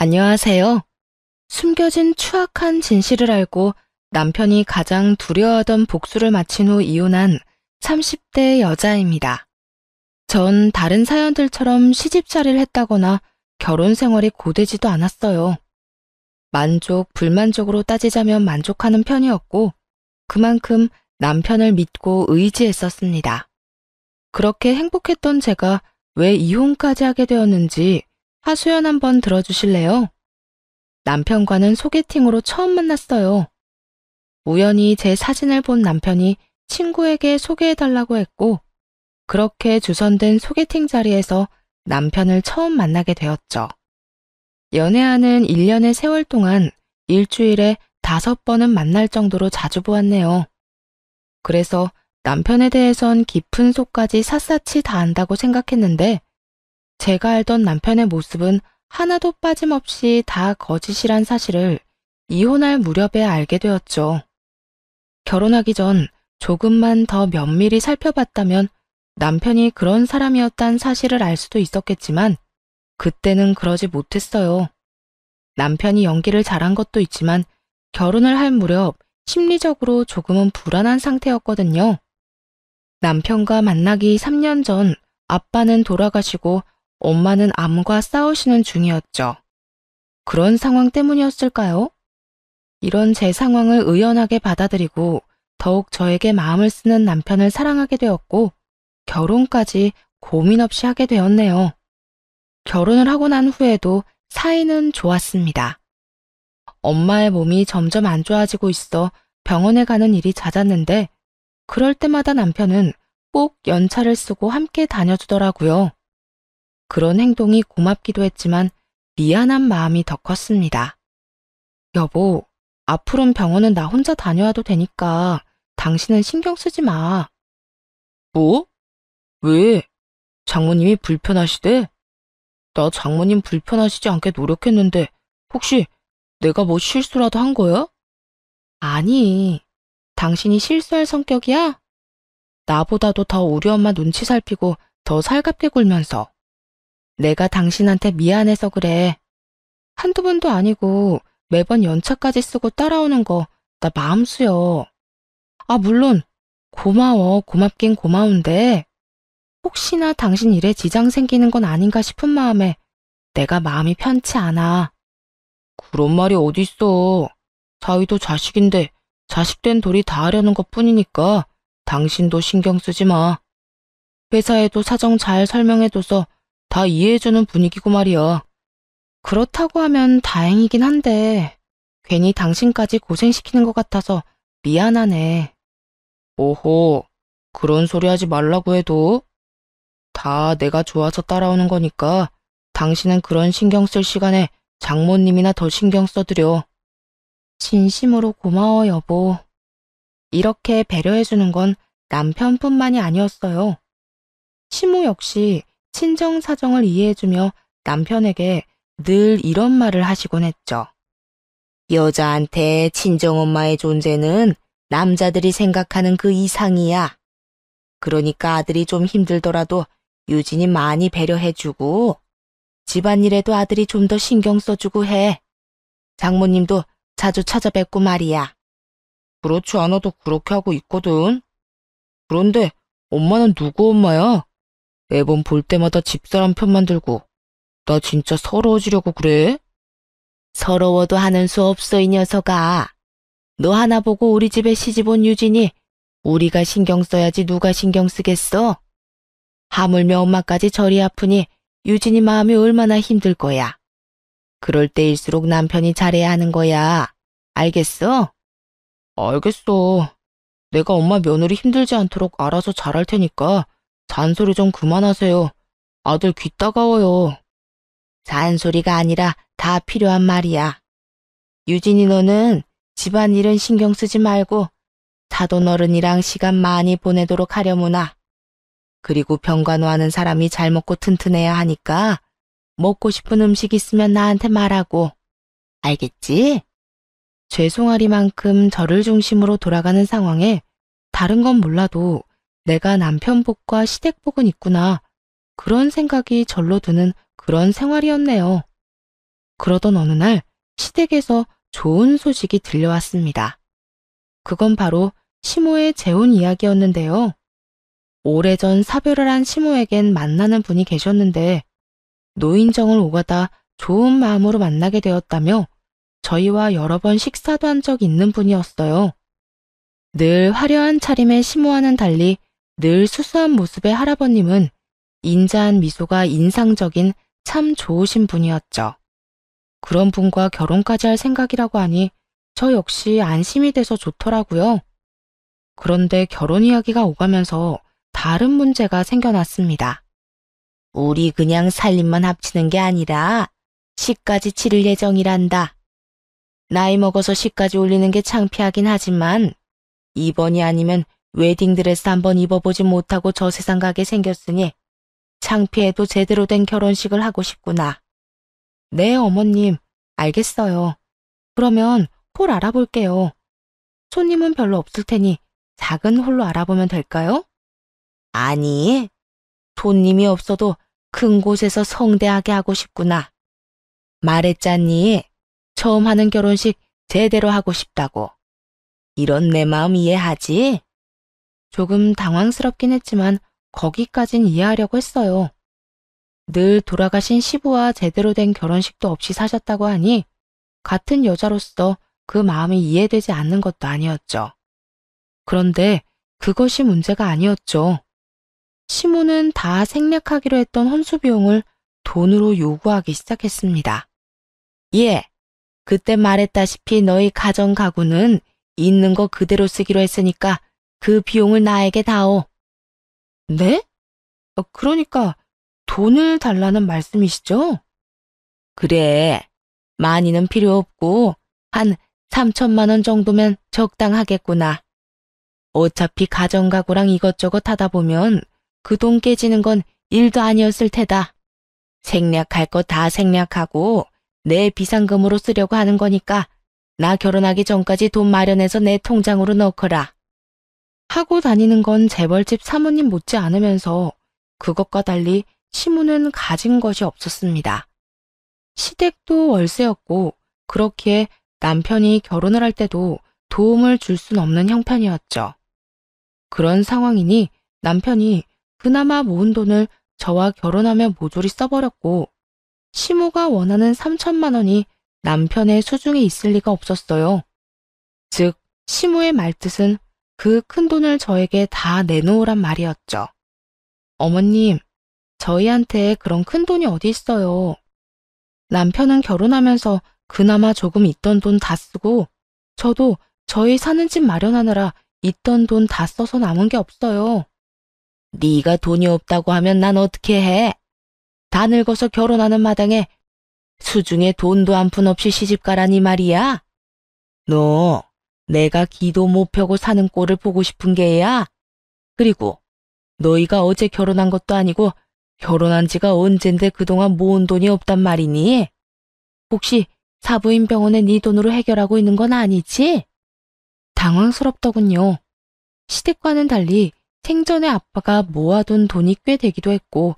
안녕하세요. 숨겨진 추악한 진실을 알고 남편이 가장 두려워하던 복수를 마친 후 이혼한 30대 여자입니다. 전 다른 사연들처럼 시집살이를 했다거나 결혼 생활이 고되지도 않았어요. 만족, 불만족으로 따지자면 만족하는 편이었고, 그만큼 남편을 믿고 의지했었습니다. 그렇게 행복했던 제가 왜 이혼까지 하게 되었는지 하소연 한번 들어주실래요? 남편과는 소개팅으로 처음 만났어요. 우연히 제 사진을 본 남편이 친구에게 소개해달라고 했고, 그렇게 주선된 소개팅 자리에서 남편을 처음 만나게 되었죠. 연애하는 1년의 세월 동안 일주일에 5번은 만날 정도로 자주 보았네요. 그래서 남편에 대해선 깊은 속까지 샅샅이 다 안다고 생각했는데, 제가 알던 남편의 모습은 하나도 빠짐없이 다 거짓이란 사실을 이혼할 무렵에 알게 되었죠. 결혼하기 전 조금만 더 면밀히 살펴봤다면 남편이 그런 사람이었단 사실을 알 수도 있었겠지만, 그때는 그러지 못했어요. 남편이 연기를 잘한 것도 있지만 결혼을 할 무렵 심리적으로 조금은 불안한 상태였거든요. 남편과 만나기 3년 전 아빠는 돌아가시고 엄마는 암과 싸우시는 중이었죠. 그런 상황 때문이었을까요? 이런 제 상황을 의연하게 받아들이고 더욱 저에게 마음을 쓰는 남편을 사랑하게 되었고, 결혼까지 고민 없이 하게 되었네요. 결혼을 하고 난 후에도 사이는 좋았습니다. 엄마의 몸이 점점 안 좋아지고 있어 병원에 가는 일이 잦았는데, 그럴 때마다 남편은 꼭 연차를 쓰고 함께 다녀주더라고요. 그런 행동이 고맙기도 했지만 미안한 마음이 더 컸습니다. 여보, 앞으론 병원은 나 혼자 다녀와도 되니까 당신은 신경 쓰지 마. 뭐? 왜? 장모님이 불편하시대? 나 장모님 불편하시지 않게 노력했는데 혹시 내가 뭐 실수라도 한 거야? 아니, 당신이 실수할 성격이야? 나보다도 더 우리 엄마 눈치 살피고 더 살갑게 굴면서. 내가 당신한테 미안해서 그래. 한두 번도 아니고 매번 연차까지 쓰고 따라오는 거 나 마음 쓰여. 아, 물론 고마워. 고맙긴 고마운데 혹시나 당신 일에 지장 생기는 건 아닌가 싶은 마음에 내가 마음이 편치 않아. 그런 말이 어딨어. 사위도 자식인데 자식된 돌이 다 하려는 것뿐이니까 당신도 신경 쓰지 마. 회사에도 사정 잘 설명해둬서 다 이해해주는 분위기고 말이야. 그렇다고 하면 다행이긴 한데 괜히 당신까지 고생시키는 것 같아서 미안하네. 오호, 그런 소리 하지 말라고 해도 다 내가 좋아서 따라오는 거니까 당신은 그런 신경 쓸 시간에 장모님이나 더 신경 써드려. 진심으로 고마워, 여보. 이렇게 배려해주는 건 남편뿐만이 아니었어요. 시모 역시 친정 사정을 이해해주며 남편에게 늘 이런 말을 하시곤 했죠. 여자한테 친정엄마의 존재는 남자들이 생각하는 그 이상이야. 그러니까 아들이 좀 힘들더라도 유진이 많이 배려해주고 집안일에도 아들이 좀 더 신경 써주고 해. 장모님도 자주 찾아뵙고 말이야. 그렇지 않아도 그렇게 하고 있거든. 그런데 엄마는 누구 엄마야? 매번 볼 때마다 집사람 편만 들고 나 진짜 서러워지려고 그래? 서러워도 하는 수 없어, 이 녀석아. 너 하나 보고 우리 집에 시집 온 유진이 우리가 신경 써야지 누가 신경 쓰겠어? 하물며 엄마까지 저리 아프니 유진이 마음이 얼마나 힘들 거야. 그럴 때일수록 남편이 잘해야 하는 거야. 알겠어? 알겠어. 내가 엄마 며느리 힘들지 않도록 알아서 잘할 테니까 잔소리 좀 그만하세요. 아들 귀 따가워요. 잔소리가 아니라 다 필요한 말이야. 유진이 너는 집안일은 신경 쓰지 말고 사돈 어른이랑 시간 많이 보내도록 하려무나. 그리고 병간호하는 사람이 잘 먹고 튼튼해야 하니까 먹고 싶은 음식 있으면 나한테 말하고. 알겠지? 죄송하리만큼 저를 중심으로 돌아가는 상황에 다른 건 몰라도 내가 남편 복과 시댁 복은 있구나. 그런 생각이 절로 드는 그런 생활이었네요. 그러던 어느 날 시댁에서 좋은 소식이 들려왔습니다. 그건 바로 시모의 재혼 이야기였는데요. 오래전 사별을 한 시모에겐 만나는 분이 계셨는데 노인정을 오가다 좋은 마음으로 만나게 되었다며 저희와 여러 번 식사도 한 적 있는 분이었어요. 늘 화려한 차림의 시모와는 달리 늘 수수한 모습의 할아버님은 인자한 미소가 인상적인 참 좋으신 분이었죠. 그런 분과 결혼까지 할 생각이라고 하니 저 역시 안심이 돼서 좋더라고요. 그런데 결혼 이야기가 오가면서 다른 문제가 생겨났습니다. 우리 그냥 살림만 합치는 게 아니라 시까지 치를 예정이란다. 나이 먹어서 시까지 올리는 게 창피하긴 하지만 이번이 아니면 웨딩드레스 한번 입어보지 못하고 저 세상 가게 생겼으니 창피해도 제대로 된 결혼식을 하고 싶구나. 네, 어머님, 알겠어요. 그러면 홀 알아볼게요. 손님은 별로 없을 테니 작은 홀로 알아보면 될까요? 아니, 손님이 없어도 큰 곳에서 성대하게 하고 싶구나. 말했잖니, 처음 하는 결혼식 제대로 하고 싶다고. 이런 내 마음 이해하지? 조금 당황스럽긴 했지만 거기까진 이해하려고 했어요. 늘 돌아가신 시부와 제대로 된 결혼식도 없이 사셨다고 하니 같은 여자로서 그 마음이 이해되지 않는 것도 아니었죠. 그런데 그것이 문제가 아니었죠. 시모는 다 생략하기로 했던 혼수 비용을 돈으로 요구하기 시작했습니다. 예, 그때 말했다시피 너희 가정 가구는 있는 거 그대로 쓰기로 했으니까 그 비용을 나에게 다오. 네? 그러니까 돈을 달라는 말씀이시죠? 그래, 많이는 필요 없고 한 3천만 원 정도면 적당하겠구나. 어차피 가정 가구랑 이것저것 하다 보면 그 돈 깨지는 건 일도 아니었을 테다. 생략할 거 다 생략하고 내 비상금으로 쓰려고 하는 거니까 나 결혼하기 전까지 돈 마련해서 내 통장으로 넣거라. 하고 다니는 건 재벌집 사모님 못지 않으면서 그것과 달리 시모는 가진 것이 없었습니다. 시댁도 월세였고 그렇기에 남편이 결혼을 할 때도 도움을 줄 순 없는 형편이었죠. 그런 상황이니 남편이 그나마 모은 돈을 저와 결혼하며 모조리 써버렸고 시모가 원하는 3천만 원이 남편의 수중에 있을 리가 없었어요. 즉 시모의 말뜻은 그 큰 돈을 저에게 다 내놓으란 말이었죠. 어머님, 저희한테 그런 큰 돈이 어디 있어요. 남편은 결혼하면서 그나마 조금 있던 돈 다 쓰고 저도 저희 사는 집 마련하느라 있던 돈 다 써서 남은 게 없어요. 네가 돈이 없다고 하면 난 어떻게 해? 다 늙어서 결혼하는 마당에 수중에 돈도 한 푼 없이 시집가라니 말이야. 너 내가 기도 못 펴고 사는 꼴을 보고 싶은 게야. 그리고 너희가 어제 결혼한 것도 아니고 결혼한 지가 언젠데 그동안 모은 돈이 없단 말이니? 혹시 사부인 병원에 네 돈으로 해결하고 있는 건 아니지? 당황스럽더군요. 시댁과는 달리 생전에 아빠가 모아둔 돈이 꽤 되기도 했고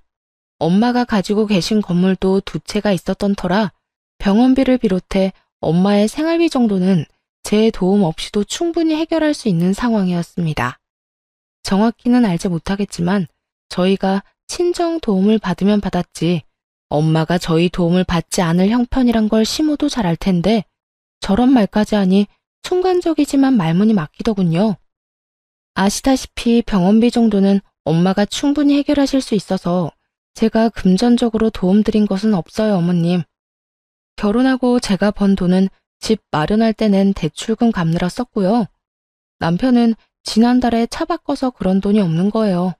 엄마가 가지고 계신 건물도 두 채가 있었던 터라 병원비를 비롯해 엄마의 생활비 정도는 제 도움 없이도 충분히 해결할 수 있는 상황이었습니다. 정확히는 알지 못하겠지만 저희가 친정 도움을 받으면 받았지 엄마가 저희 도움을 받지 않을 형편이란 걸 시모도 잘 알 텐데 저런 말까지 하니 순간적이지만 말문이 막히더군요. 아시다시피 병원비 정도는 엄마가 충분히 해결하실 수 있어서 제가 금전적으로 도움드린 것은 없어요, 어머님. 결혼하고 제가 번 돈은 집 마련할 때 낸 대출금 갚느라 썼고요. 남편은 지난달에 차 바꿔서 그런 돈이 없는 거예요.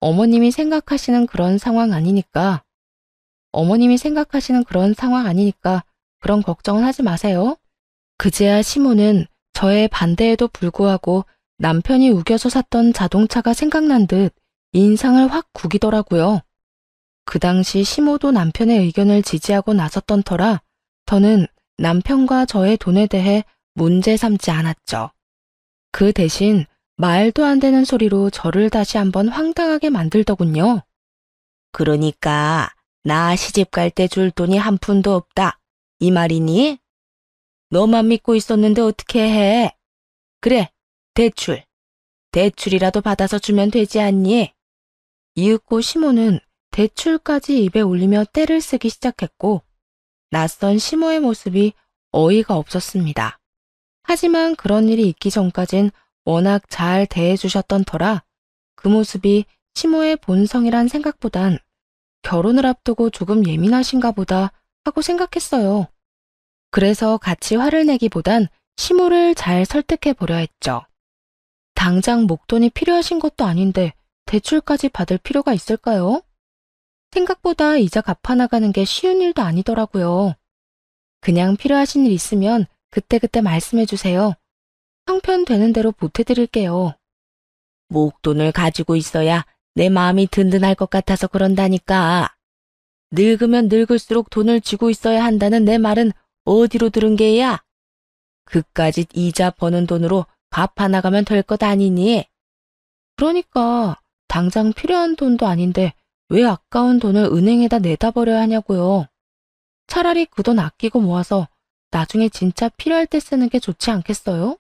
어머님이 생각하시는 그런 상황 아니니까 그런 걱정은 하지 마세요. 그제야 시모는 저의 반대에도 불구하고 남편이 우겨서 샀던 자동차가 생각난 듯 인상을 확 구기더라고요. 그 당시 시모도 남편의 의견을 지지하고 나섰던 터라 저는 남편과 저의 돈에 대해 문제 삼지 않았죠. 그 대신 말도 안 되는 소리로 저를 다시 한번 황당하게 만들더군요. 그러니까 나 시집 갈 때 줄 돈이 한 푼도 없다. 이 말이니? 너만 믿고 있었는데 어떻게 해? 그래, 대출이라도 받아서 주면 되지 않니? 이윽고 시모는 대출까지 입에 올리며 떼를 쓰기 시작했고 낯선 시모의 모습이 어이가 없었습니다. 하지만 그런 일이 있기 전까진 워낙 잘 대해주셨던 터라 그 모습이 시모의 본성이란 생각보단 결혼을 앞두고 조금 예민하신가 보다 하고 생각했어요. 그래서 같이 화를 내기보단 시모를 잘 설득해 보려 했죠. 당장 목돈이 필요하신 것도 아닌데 대출까지 받을 필요가 있을까요? 생각보다 이자 갚아나가는 게 쉬운 일도 아니더라고요. 그냥 필요하신 일 있으면 그때그때 말씀해 주세요. 형편되는 대로 보태드릴게요. 목돈을 가지고 있어야 내 마음이 든든할 것 같아서 그런다니까. 늙으면 늙을수록 돈을 쥐고 있어야 한다는 내 말은 어디로 들은 게야? 그까짓 이자 버는 돈으로 갚아나가면 될 것 아니니? 그러니까 당장 필요한 돈도 아닌데 왜 아까운 돈을 은행에다 내다 버려야 하냐고요. 차라리 그 돈 아끼고 모아서 나중에 진짜 필요할 때 쓰는 게 좋지 않겠어요?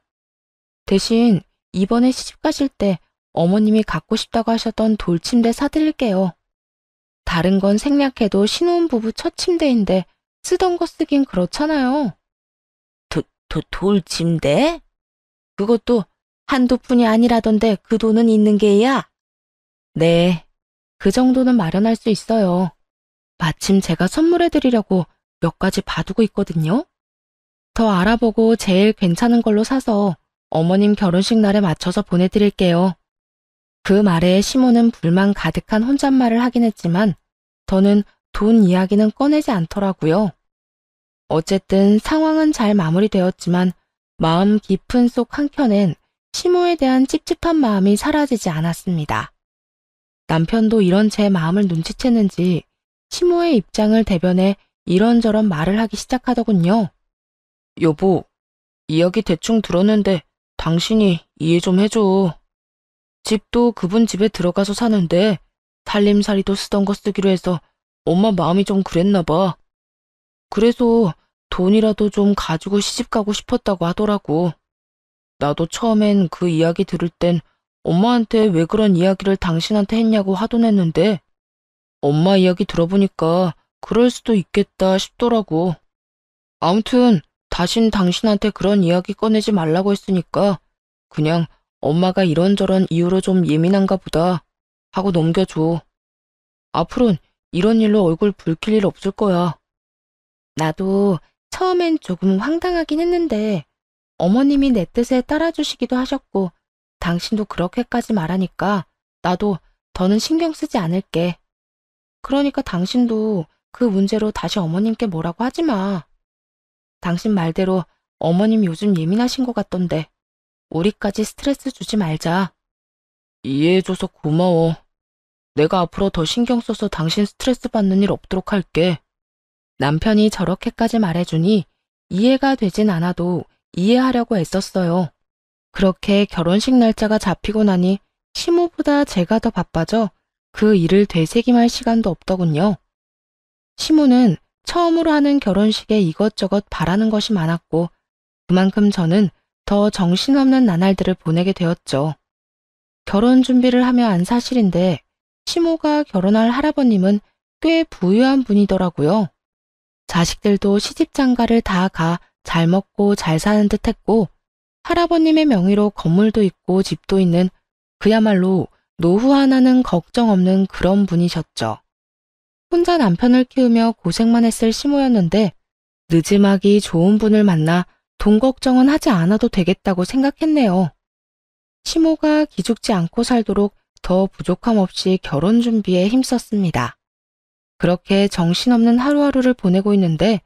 대신 이번에 시집 가실 때 어머님이 갖고 싶다고 하셨던 돌침대 사드릴게요. 다른 건 생략해도 신혼부부 첫 침대인데 쓰던 거 쓰긴 그렇잖아요. 돌침대? 그것도 한두 푼이 아니라던데 그 돈은 있는 게야? 네, 그 정도는 마련할 수 있어요. 마침 제가 선물해드리려고 몇 가지 봐두고 있거든요. 더 알아보고 제일 괜찮은 걸로 사서 어머님 결혼식 날에 맞춰서 보내드릴게요. 그 말에 시모는 불만 가득한 혼잣말을 하긴 했지만 더는 돈 이야기는 꺼내지 않더라고요. 어쨌든 상황은 잘 마무리되었지만 마음 깊은 속 한켠엔 시모에 대한 찝찝한 마음이 사라지지 않았습니다. 남편도 이런 제 마음을 눈치챘는지 시모의 입장을 대변해 이런저런 말을 하기 시작하더군요. 여보, 이야기 대충 들었는데 당신이 이해 좀 해줘. 집도 그분 집에 들어가서 사는데 살림살이도 쓰던 거 쓰기로 해서 엄마 마음이 좀 그랬나 봐. 그래서 돈이라도 좀 가지고 시집 가고 싶었다고 하더라고. 나도 처음엔 그 이야기 들을 땐 엄마한테 왜 그런 이야기를 당신한테 했냐고 화도 냈는데 엄마 이야기 들어보니까 그럴 수도 있겠다 싶더라고. 아무튼 다신 당신한테 그런 이야기 꺼내지 말라고 했으니까 그냥 엄마가 이런저런 이유로 좀 예민한가 보다 하고 넘겨줘. 앞으론 이런 일로 얼굴 붉힐 일 없을 거야. 나도 처음엔 조금 황당하긴 했는데 어머님이 내 뜻에 따라주시기도 하셨고 당신도 그렇게까지 말하니까 나도 더는 신경 쓰지 않을게. 그러니까 당신도 그 문제로 다시 어머님께 뭐라고 하지 마. 당신 말대로 어머님 요즘 예민하신 것 같던데 우리까지 스트레스 주지 말자. 이해해줘서 고마워. 내가 앞으로 더 신경 써서 당신 스트레스 받는 일 없도록 할게. 남편이 저렇게까지 말해주니 이해가 되진 않아도 이해하려고 애썼어요. 그렇게 결혼식 날짜가 잡히고 나니 시모보다 제가 더 바빠져 그 일을 되새김할 시간도 없더군요. 시모는 처음으로 하는 결혼식에 이것저것 바라는 것이 많았고 그만큼 저는 더 정신없는 나날들을 보내게 되었죠. 결혼 준비를 하며 안 사실인데 시모가 결혼할 할아버님은 꽤 부유한 분이더라고요. 자식들도 시집장가를 다 가 잘 먹고 잘 사는 듯 했고 할아버님의 명의로 건물도 있고 집도 있는 그야말로 노후 하나는 걱정 없는 그런 분이셨죠. 혼자 남편을 키우며 고생만 했을 시모였는데 느지막이 좋은 분을 만나 돈 걱정은 하지 않아도 되겠다고 생각했네요. 시모가 기죽지 않고 살도록 더 부족함 없이 결혼 준비에 힘썼습니다. 그렇게 정신없는 하루하루를 보내고 있는데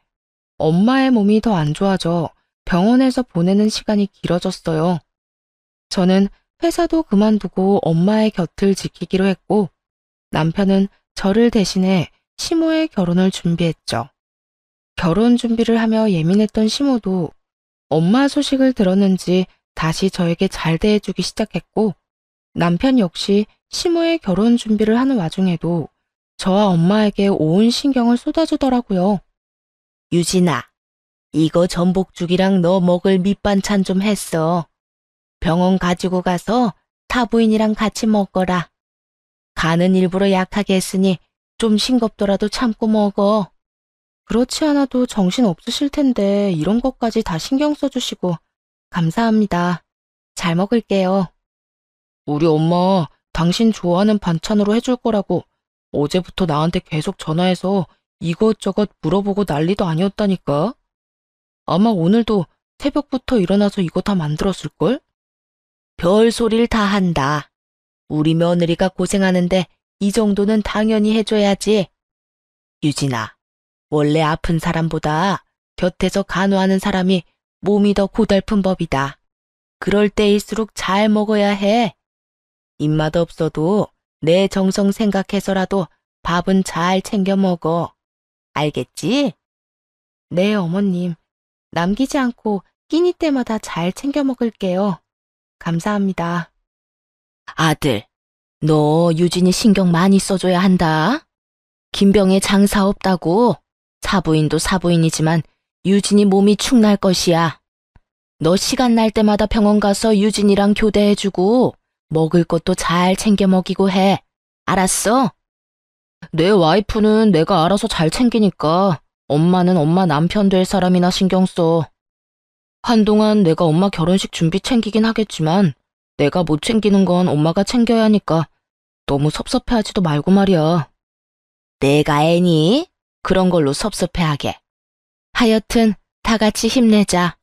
엄마의 몸이 더 안 좋아져 병원에서 보내는 시간이 길어졌어요. 저는 회사도 그만두고 엄마의 곁을 지키기로 했고 남편은 저를 대신해 시모의 결혼을 준비했죠. 결혼 준비를 하며 예민했던 시모도 엄마 소식을 들었는지 다시 저에게 잘 대해주기 시작했고 남편 역시 시모의 결혼 준비를 하는 와중에도 저와 엄마에게 온 신경을 쏟아주더라고요. 유진아, 이거 전복죽이랑 너 먹을 밑반찬 좀 했어. 병원 가지고 가서 타부인이랑 같이 먹어라. 간은 일부러 약하게 했으니 좀 싱겁더라도 참고 먹어. 그렇지 않아도 정신 없으실 텐데 이런 것까지 다 신경 써주시고 감사합니다. 잘 먹을게요. 우리 엄마 당신 좋아하는 반찬으로 해줄 거라고 어제부터 나한테 계속 전화해서 이것저것 물어보고 난리도 아니었다니까. 아마 오늘도 새벽부터 일어나서 이거 다 만들었을걸? 별소리를 다 한다. 우리 며느리가 고생하는데 이 정도는 당연히 해줘야지. 유진아, 원래 아픈 사람보다 곁에서 간호하는 사람이 몸이 더 고달픈 법이다. 그럴 때일수록 잘 먹어야 해. 입맛 없어도 내 정성 생각해서라도 밥은 잘 챙겨 먹어. 알겠지? 네, 어머님. 남기지 않고 끼니 때마다 잘 챙겨 먹을게요. 감사합니다. 아들, 너 유진이 신경 많이 써줘야 한다. 김병에 장사 없다고. 사부인도 사부인이지만 유진이 몸이 축날 것이야. 너 시간 날 때마다 병원 가서 유진이랑 교대해주고 먹을 것도 잘 챙겨 먹이고 해. 알았어? 내 와이프는 내가 알아서 잘 챙기니까 엄마는 엄마 남편 될 사람이나 신경 써. 한동안 내가 엄마 결혼식 준비 챙기긴 하겠지만 내가 못 챙기는 건 엄마가 챙겨야 하니까 너무 섭섭해하지도 말고 말이야. 내가 애니? 그런 걸로 섭섭해하게. 하여튼 다 같이 힘내자.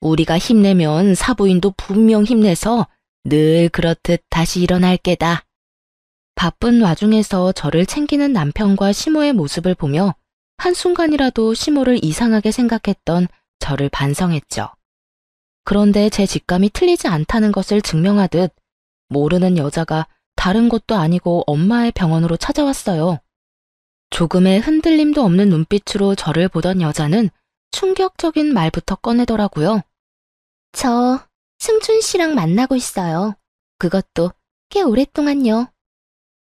우리가 힘내면 사부인도 분명 힘내서 늘 그렇듯 다시 일어날 게다. 바쁜 와중에서 저를 챙기는 남편과 시모의 모습을 보며 한순간이라도 시모를 이상하게 생각했던 저를 반성했죠. 그런데 제 직감이 틀리지 않다는 것을 증명하듯 모르는 여자가 다른 곳도 아니고 엄마의 병원으로 찾아왔어요. 조금의 흔들림도 없는 눈빛으로 저를 보던 여자는 충격적인 말부터 꺼내더라고요. 저 승준 씨랑 만나고 있어요. 그것도 꽤 오랫동안요.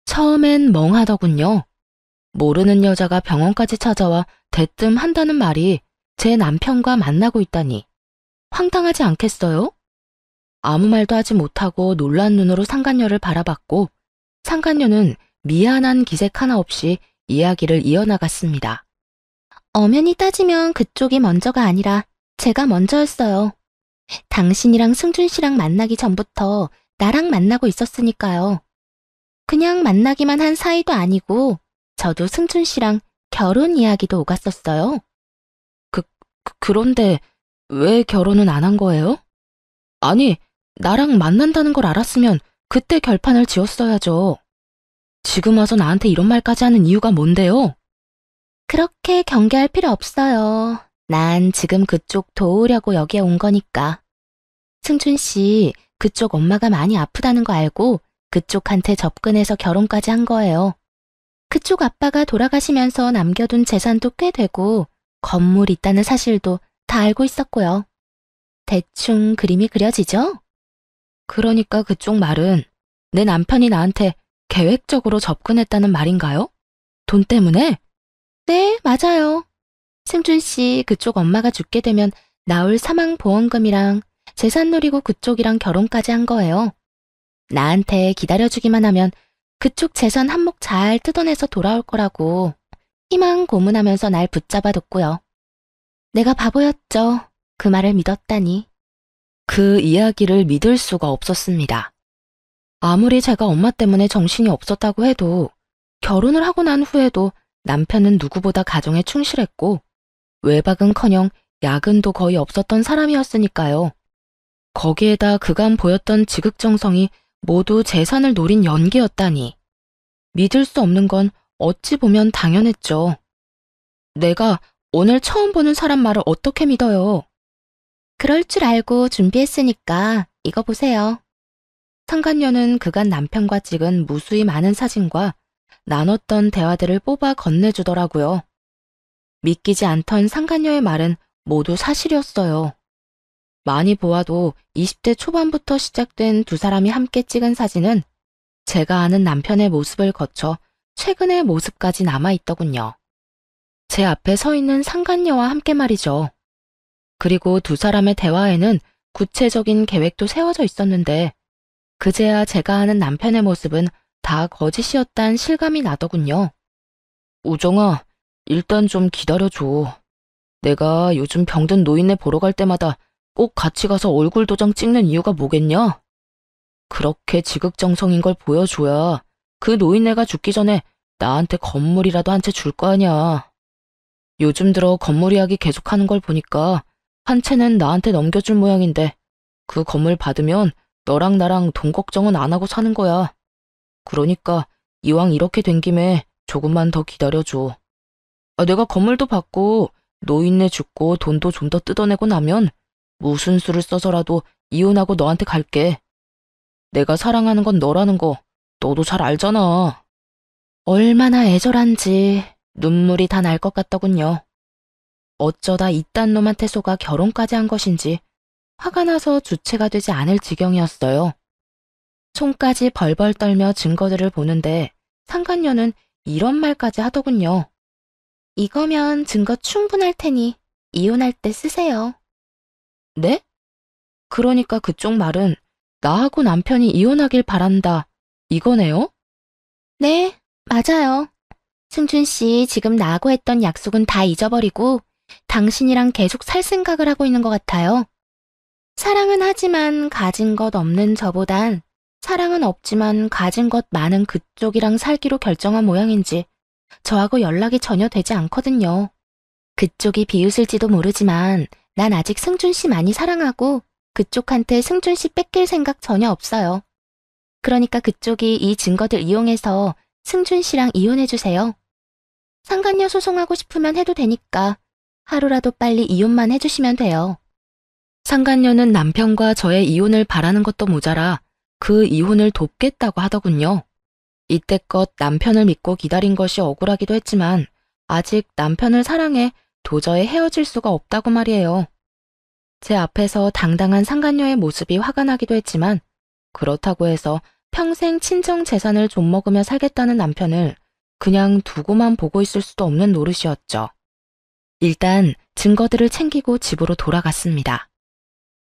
처음엔 멍하더군요. 모르는 여자가 병원까지 찾아와 대뜸 한다는 말이 제 남편과 만나고 있다니. 황당하지 않겠어요? 아무 말도 하지 못하고 놀란 눈으로 상간녀를 바라봤고 상간녀는 미안한 기색 하나 없이 이야기를 이어나갔습니다. 엄연히 따지면 그쪽이 먼저가 아니라 제가 먼저였어요. 당신이랑 승준 씨랑 만나기 전부터 나랑 만나고 있었으니까요. 그냥 만나기만 한 사이도 아니고 저도 승준 씨랑 결혼 이야기도 오갔었어요. 그런데 왜 결혼은 안 한 거예요? 아니, 나랑 만난다는 걸 알았으면 그때 결판을 지었어야죠. 지금 와서 나한테 이런 말까지 하는 이유가 뭔데요? 그렇게 경계할 필요 없어요. 난 지금 그쪽 도우려고 여기에 온 거니까. 승준 씨, 그쪽 엄마가 많이 아프다는 거 알고 그쪽한테 접근해서 결혼까지 한 거예요. 그쪽 아빠가 돌아가시면서 남겨둔 재산도 꽤 되고 건물 있다는 사실도 다 알고 있었고요. 대충 그림이 그려지죠? 그러니까 그쪽 말은 내 남편이 나한테 계획적으로 접근했다는 말인가요? 돈 때문에? 네, 맞아요. 승준 씨 그쪽 엄마가 죽게 되면 나올 사망보험금이랑 재산 노리고 그쪽이랑 결혼까지 한 거예요. 나한테 기다려주기만 하면 그쪽 재산 한몫 잘 뜯어내서 돌아올 거라고 희망 고문하면서 날 붙잡아뒀고요. 내가 바보였죠. 그 말을 믿었다니. 그 이야기를 믿을 수가 없었습니다. 아무리 제가 엄마 때문에 정신이 없었다고 해도 결혼을 하고 난 후에도 남편은 누구보다 가정에 충실했고 외박은커녕 야근도 거의 없었던 사람이었으니까요. 거기에다 그간 보였던 지극정성이 모두 재산을 노린 연기였다니. 믿을 수 없는 건 어찌 보면 당연했죠. 내가 오늘 처음 보는 사람 말을 어떻게 믿어요? 그럴 줄 알고 준비했으니까 이거 보세요. 상간녀는 그간 남편과 찍은 무수히 많은 사진과 나눴던 대화들을 뽑아 건네주더라고요. 믿기지 않던 상간녀의 말은 모두 사실이었어요. 많이 보아도 20대 초반부터 시작된 두 사람이 함께 찍은 사진은 제가 아는 남편의 모습을 거쳐 최근의 모습까지 남아있더군요. 제 앞에 서 있는 상간녀와 함께 말이죠. 그리고 두 사람의 대화에는 구체적인 계획도 세워져 있었는데 그제야 제가 아는 남편의 모습은 다 거짓이었단 실감이 나더군요. 우정아, 일단 좀 기다려줘. 내가 요즘 병든 노인네 보러 갈 때마다 꼭 같이 가서 얼굴 도장 찍는 이유가 뭐겠냐? 그렇게 지극정성인 걸 보여줘야 그 노인네가 죽기 전에 나한테 건물이라도 한 채 줄 거 아냐. 요즘 들어 건물 이야기 계속하는 걸 보니까 한 채는 나한테 넘겨줄 모양인데 그 건물 받으면 너랑 나랑 돈 걱정은 안 하고 사는 거야. 그러니까 이왕 이렇게 된 김에 조금만 더 기다려줘. 내가 건물도 받고 노인네 죽고 돈도 좀 더 뜯어내고 나면 무슨 수를 써서라도 이혼하고 너한테 갈게. 내가 사랑하는 건 너라는 거 너도 잘 알잖아. 얼마나 애절한지 눈물이 다 날 것 같더군요. 어쩌다 이딴 놈한테 속아 결혼까지 한 것인지 화가 나서 주체가 되지 않을 지경이었어요. 손까지 벌벌 떨며 증거들을 보는데 상간녀는 이런 말까지 하더군요. 이거면 증거 충분할 테니 이혼할 때 쓰세요. 네? 그러니까 그쪽 말은 나하고 남편이 이혼하길 바란다, 이거네요? 네, 맞아요. 승준 씨 지금 나하고 했던 약속은 다 잊어버리고 당신이랑 계속 살 생각을 하고 있는 것 같아요. 사랑은 하지만 가진 것 없는 저보단 사랑은 없지만 가진 것 많은 그쪽이랑 살기로 결정한 모양인지 저하고 연락이 전혀 되지 않거든요. 그쪽이 비웃을지도 모르지만 난 아직 승준 씨 많이 사랑하고 그쪽한테 승준 씨 뺏길 생각 전혀 없어요. 그러니까 그쪽이 이 증거들 이용해서 승준 씨랑 이혼해주세요. 상간녀 소송하고 싶으면 해도 되니까 하루라도 빨리 이혼만 해주시면 돼요. 상간녀는 남편과 저의 이혼을 바라는 것도 모자라 그 이혼을 돕겠다고 하더군요. 이때껏 남편을 믿고 기다린 것이 억울하기도 했지만 아직 남편을 사랑해 도저히 헤어질 수가 없다고 말이에요. 제 앞에서 당당한 상간녀의 모습이 화가 나기도 했지만 그렇다고 해서 평생 친정 재산을 좀먹으며 살겠다는 남편을 그냥 두고만 보고 있을 수도 없는 노릇이었죠. 일단 증거들을 챙기고 집으로 돌아갔습니다.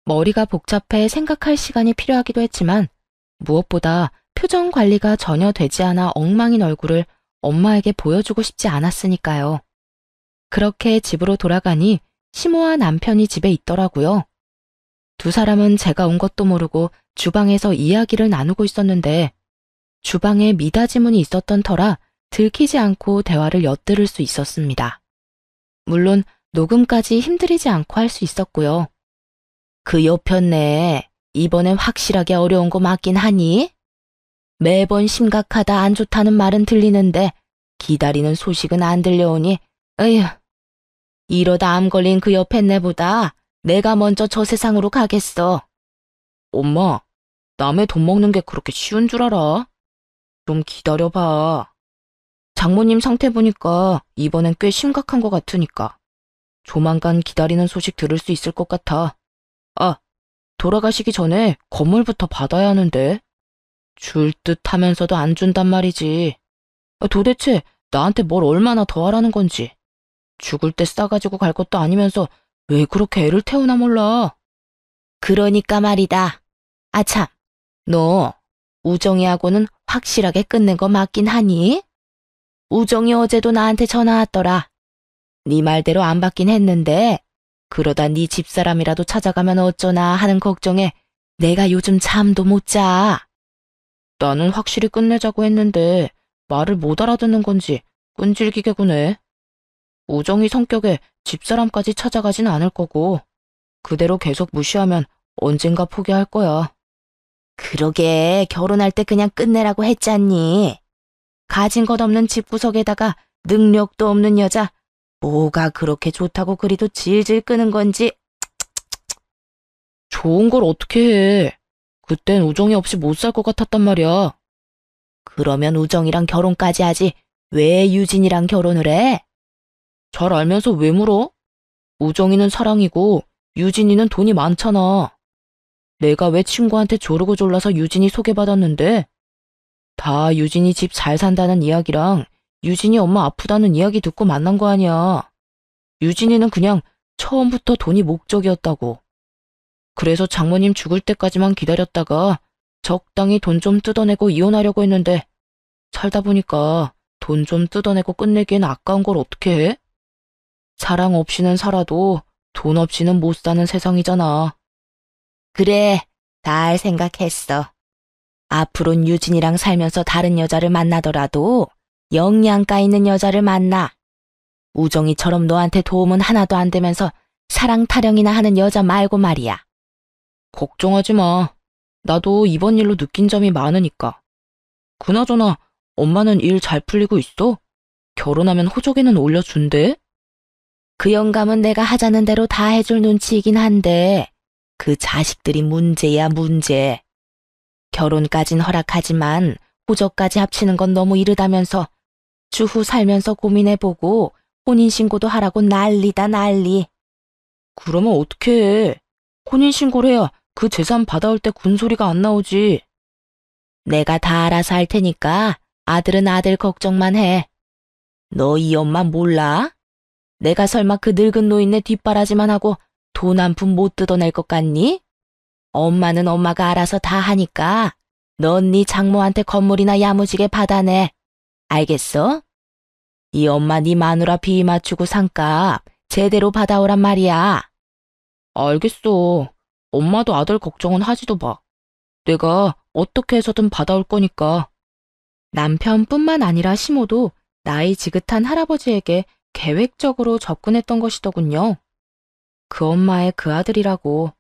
머리가 복잡해 생각할 시간이 필요하기도 했지만 무엇보다 표정 관리가 전혀 되지 않아 엉망인 얼굴을 엄마에게 보여주고 싶지 않았으니까요. 그렇게 집으로 돌아가니 시모와 남편이 집에 있더라고요. 두 사람은 제가 온 것도 모르고 주방에서 이야기를 나누고 있었는데 주방에 미닫이문이 있었던 터라 들키지 않고 대화를 엿들을 수 있었습니다. 물론 녹음까지 힘들이지 않고 할 수 있었고요. 그 여편네 이번엔 확실하게 어려운 거 맞긴 하니? 매번 심각하다 안 좋다는 말은 들리는데 기다리는 소식은 안 들려오니 에휴, 이러다 암 걸린 그 여편네보다 내가 먼저 저 세상으로 가겠어. 엄마, 남의 돈 먹는 게 그렇게 쉬운 줄 알아? 좀 기다려봐. 장모님 상태 보니까 이번엔 꽤 심각한 것 같으니까 조만간 기다리는 소식 들을 수 있을 것 같아. 돌아가시기 전에 건물부터 받아야 하는데 줄 듯 하면서도 안 준단 말이지. 도대체 나한테 뭘 얼마나 더 하라는 건지. 죽을 때 싸가지고 갈 것도 아니면서 왜 그렇게 애를 태우나 몰라. 그러니까 말이다. 아참, 너 우정이하고는 확실하게 끝낸 거 맞긴 하니? 우정이 어제도 나한테 전화 왔더라. 네 말대로 안 받긴 했는데 그러다 네 집사람이라도 찾아가면 어쩌나 하는 걱정에 내가 요즘 잠도 못 자. 나는 확실히 끝내자고 했는데 말을 못 알아듣는 건지 끈질기게 구네. 우정이 성격에 집사람까지 찾아가진 않을 거고 그대로 계속 무시하면 언젠가 포기할 거야. 그러게 결혼할 때 그냥 끝내라고 했잖니. 가진 것 없는 집구석에다가 능력도 없는 여자 뭐가 그렇게 좋다고 그리도 질질 끄는 건지. 좋은 걸 어떻게 해. 그땐 우정이 없이 못 살 것 같았단 말이야. 그러면 우정이랑 결혼까지 하지 왜 유진이랑 결혼을 해? 잘 알면서 왜 물어? 우정이는 사랑이고 유진이는 돈이 많잖아. 내가 왜 친구한테 조르고 졸라서 유진이 소개받았는데? 다 유진이 집 잘 산다는 이야기랑 유진이 엄마 아프다는 이야기 듣고 만난 거 아니야. 유진이는 그냥 처음부터 돈이 목적이었다고. 그래서 장모님 죽을 때까지만 기다렸다가 적당히 돈 좀 뜯어내고 이혼하려고 했는데 살다 보니까 돈 좀 뜯어내고 끝내기엔 아까운 걸 어떻게 해? 사랑 없이는 살아도 돈 없이는 못 사는 세상이잖아. 그래, 잘 생각했어. 앞으론 유진이랑 살면서 다른 여자를 만나더라도 영양가 있는 여자를 만나. 우정이처럼 너한테 도움은 하나도 안 되면서 사랑 타령이나 하는 여자 말고 말이야. 걱정하지 마. 나도 이번 일로 느낀 점이 많으니까. 그나저나 엄마는 일 잘 풀리고 있어? 결혼하면 호적에는 올려준대? 그 영감은 내가 하자는 대로 다 해줄 눈치이긴 한데 그 자식들이 문제야, 문제. 결혼까진 허락하지만 호적까지 합치는 건 너무 이르다면서 추후 살면서 고민해보고 혼인신고도 하라고 난리다, 난리. 그러면 어떻게 해? 혼인신고를 해야 그 재산 받아올 때 군소리가 안 나오지. 내가 다 알아서 할 테니까 아들은 아들 걱정만 해. 너 이 엄마 몰라? 내가 설마 그 늙은 노인네 뒷바라지만 하고 돈 한 푼 못 뜯어낼 것 같니? 엄마는 엄마가 알아서 다 하니까 넌 네 장모한테 건물이나 야무지게 받아내. 알겠어? 이 엄마 네 마누라 비 맞추고 산값 제대로 받아오란 말이야. 알겠어. 엄마도 아들 걱정은 하지도 마. 내가 어떻게 해서든 받아올 거니까. 남편뿐만 아니라 시모도 나이 지긋한 할아버지에게 계획적으로 접근했던 것이더군요. 그 엄마의 그 아들이라고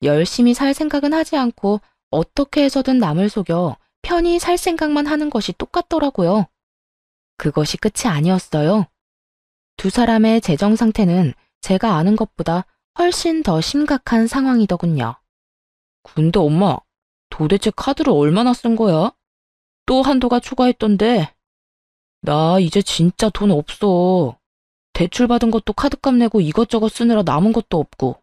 열심히 살 생각은 하지 않고 어떻게 해서든 남을 속여 편히 살 생각만 하는 것이 똑같더라고요. 그것이 끝이 아니었어요. 두 사람의 재정 상태는 제가 아는 것보다 훨씬 더 심각한 상황이더군요. 근데 엄마, 도대체 카드를 얼마나 쓴 거야? 또 한도가 초과했던데. 나 이제 진짜 돈 없어. 대출 받은 것도 카드값 내고 이것저것 쓰느라 남은 것도 없고.